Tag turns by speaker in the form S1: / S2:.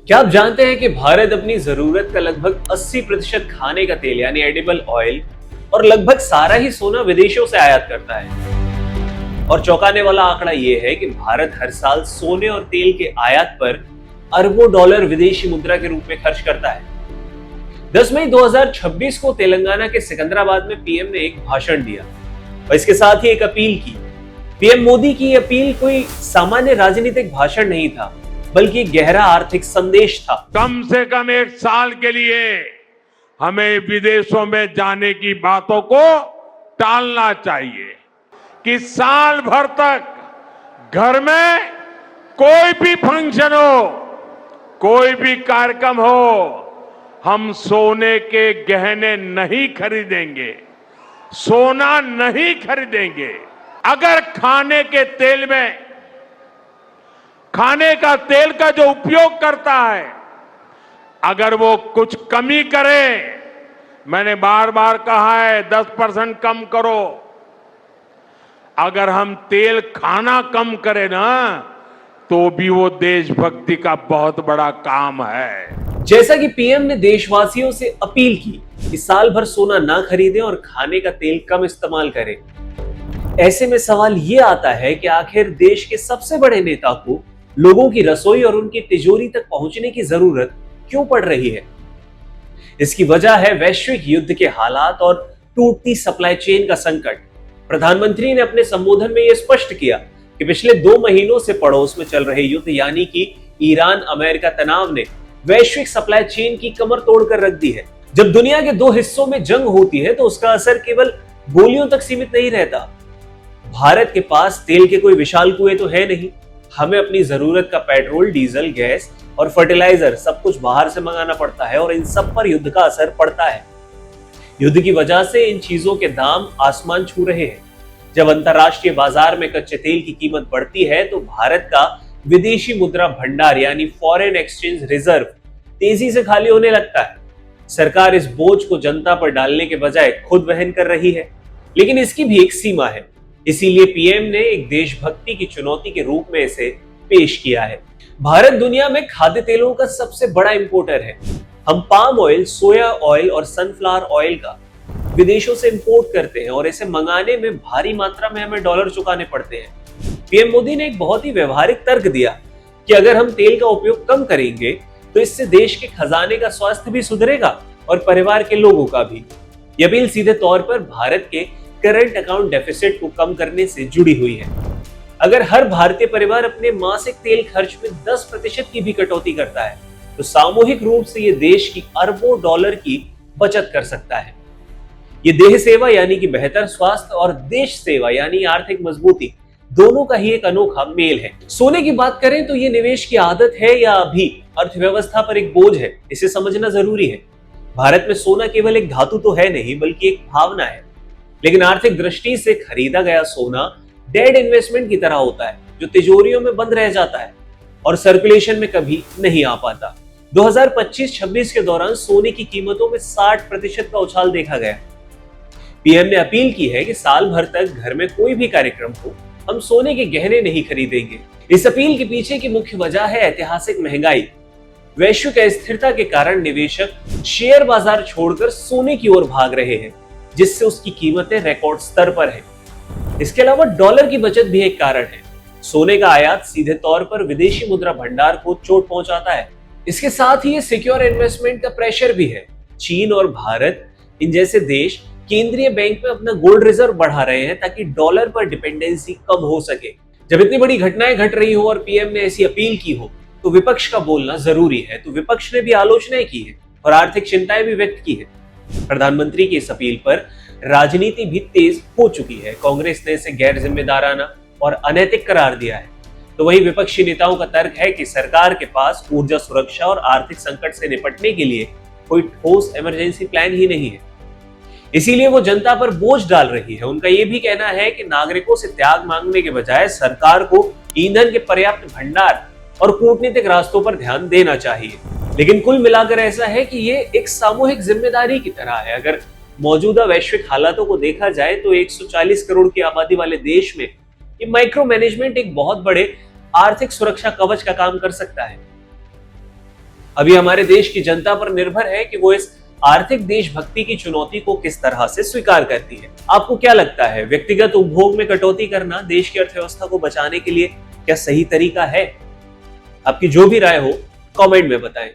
S1: क्या आप जानते हैं कि भारत अपनी जरूरत का लगभग 80% खाने का तेल यानी एडिबल ऑयल और लगभग सारा ही सोना विदेशों से आयात करता है। और चौंकाने वाला आंकड़ा यह है कि भारत हर साल सोने और तेल के आयात पर अरबों डॉलर विदेशी मुद्रा के रूप में खर्च करता है। 10 मई 2026 को तेलंगाना के सिकंदराबाद में पीएम ने एक भाषण दिया और इसके साथ ही एक अपील की। पीएम मोदी की अपील कोई सामान्य राजनीतिक भाषण नहीं था, बल्कि गहरा आर्थिक संदेश था।
S2: कम से कम एक साल के लिए हमें विदेशों में जाने की बातों को टालना चाहिए कि साल भर तक घर में कोई भी फंक्शन हो, कोई भी कार्यक्रम हो, हम सोने के गहने नहीं खरीदेंगे, सोना नहीं खरीदेंगे। अगर खाने के तेल में खाने का तेल का जो उपयोग करता है, अगर वो कुछ कमी करे, मैंने बार बार कहा है 10% कम करो। अगर हम तेल खाना कम करें ना, तो भी वो देशभक्ति का बहुत बड़ा काम है।
S1: जैसा कि पीएम ने देशवासियों से अपील की कि साल भर सोना ना खरीदें और खाने का तेल कम इस्तेमाल करें, ऐसे में सवाल ये आता है कि आखिर देश के सबसे बड़े नेता को लोगों की रसोई और उनकी तिजोरी तक पहुंचने की जरूरत क्यों पड़ रही है? इसकी वजह है वैश्विक युद्ध के हालात और टूटती सप्लाई चेन का संकट। प्रधानमंत्री ने अपने संबोधन में यह स्पष्ट किया कि पिछले 2 महीनों से पड़ोस में चल रहे युद्ध यानी कि ईरान अमेरिका तनाव ने वैश्विक सप्लाई चेन की कमर तोड़कर रख दी है। जब दुनिया के 2 हिस्सों में जंग होती है तो उसका असर केवल गोलियों तक सीमित नहीं रहता। भारत के पास तेल के कोई विशाल कुएं तो है नहीं। हमें अपनी जरूरत का पेट्रोल, डीजल, गैस और फर्टिलाइजर सब कुछ बाहर से मंगाना पड़ता है और इन सब पर युद्ध का असर पड़ता है। युद्ध की वजह से इन चीजों के दाम आसमान छू रहे हैं। जब अंतरराष्ट्रीय बाजार में कच्चे तेल की कीमत बढ़ती है तो भारत का विदेशी मुद्रा भंडार यानी फॉरेन एक्सचेंज रिजर्व तेजी से खाली होने लगता है। सरकार इस बोझ को जनता पर डालने के बजाय खुद वहन कर रही है, लेकिन इसकी भी एक सीमा है। इसीलिए पीएम ने एक देशभक्ति की चुनौती के रूप में इसे पेश किया है। भारत दुनिया में खाद्य तेलों का सबसे बड़ा इंपोर्टर है। हम पाम ऑयल, सोया ऑयल और सनफ्लावर ऑयल का विदेशों से इंपोर्ट करते हैं और इसे मंगाने में भारी मात्रा में हमें डॉलर चुकाने पड़ते हैं। पीएम मोदी ने एक बहुत ही व्यवहारिक तर्क दिया कि अगर हम तेल का उपयोग कम करेंगे तो इससे देश के खजाने का स्वास्थ्य भी सुधरेगा और परिवार के लोगों का भी। यह अपील सीधे तौर पर भारत के करंट अकाउंट डेफिसिट को कम करने से जुड़ी हुई है। अगर हर भारतीय परिवार अपने मासिक तेल खर्च में 10% की भी कटौती करता है तो सामूहिक रूप से यह देश की अरबों डॉलर की बचत कर सकता है। ये देह सेवा यानी कि बेहतर स्वास्थ्य और देश सेवा यानी आर्थिक मजबूती, दोनों का ही एक अनोखा मेल है। सोने की बात करें तो ये निवेश की आदत है या अभी अर्थव्यवस्था पर एक बोझ है, इसे समझना जरूरी है। भारत में सोना केवल एक धातु तो है नहीं, बल्कि एक भावना है। लेकिन आर्थिक दृष्टि से खरीदा गया सोना डेड इन्वेस्टमेंट की तरह होता है, जो तिजोरियों में बंद रह जाता है और सर्कुलेशन में कभी नहीं आ पाता। 2025-26 के दौरान सोने की कीमतों में 60% का उछाल देखा गया। पीएम ने अपील की है कि साल भर तक घर में कोई भी कार्यक्रम हो, हम सोने के गहने नहीं खरीदेंगे। इस अपील के पीछे की मुख्य वजह है ऐतिहासिक महंगाई। वैश्विक अस्थिरता के कारण निवेशक शेयर बाजार छोड़कर सोने की ओर भाग रहे हैं, जिससे उसकी कीमतें रिकॉर्ड स्तर पर है। इसके अलावा डॉलर की बचत भी एक कारण है। सोने का आयात सीधे तौर पर विदेशी मुद्रा भंडार को चोट पहुंचाता है। इसके साथ ही ये सिक्योर इन्वेस्टमेंट का प्रेशर भी है। चीन और भारत इन जैसे देश केंद्रीय बैंक में अपना गोल्ड रिजर्व बढ़ा रहे हैं ताकि डॉलर पर डिपेंडेंसी कम हो सके। जब इतनी बड़ी घटनाएं घट रही हो और पीएम ने ऐसी अपील की हो तो विपक्ष का बोलना जरूरी है। तो विपक्ष ने भी आलोचनाएं की है और आर्थिक चिंताएं भी व्यक्त की है। प्रधानमंत्री की इस अपील पर राजनीति भी तेज हो चुकी है। कांग्रेस ने इसे गैर जिम्मेदाराना और अनैतिक करार दिया है, तो वही विपक्षी नेताओं का तर्क है कि सरकार के पास ऊर्जा सुरक्षा और आर्थिक संकट से निपटने के लिए कोई ठोस इमरजेंसी प्लान ही नहीं है, इसीलिए वो जनता पर बोझ डाल रही है। उनका यह भी कहना है कि नागरिकों से त्याग मांगने के बजाय सरकार को ईंधन के पर्याप्त भंडार और कूटनीतिक रास्तों पर ध्यान देना चाहिए। लेकिन कुल मिलाकर ऐसा है कि ये एक सामूहिक जिम्मेदारी की तरह है। अगर मौजूदा वैश्विक हालातों को देखा जाए तो 140 करोड़ की आबादी वाले देश में ये माइक्रो मैनेजमेंट एक बहुत बड़े आर्थिक सुरक्षा कवच का काम कर सकता है। अभी हमारे देश की जनता पर निर्भर है कि वो इस आर्थिक देशभक्ति की चुनौती को किस तरह से स्वीकार करती है। आपको क्या लगता है, व्यक्तिगत उपभोग में कटौती करना देश की अर्थव्यवस्था को बचाने के लिए क्या सही तरीका है? आपकी जो भी राय हो कमेंट में बताएं।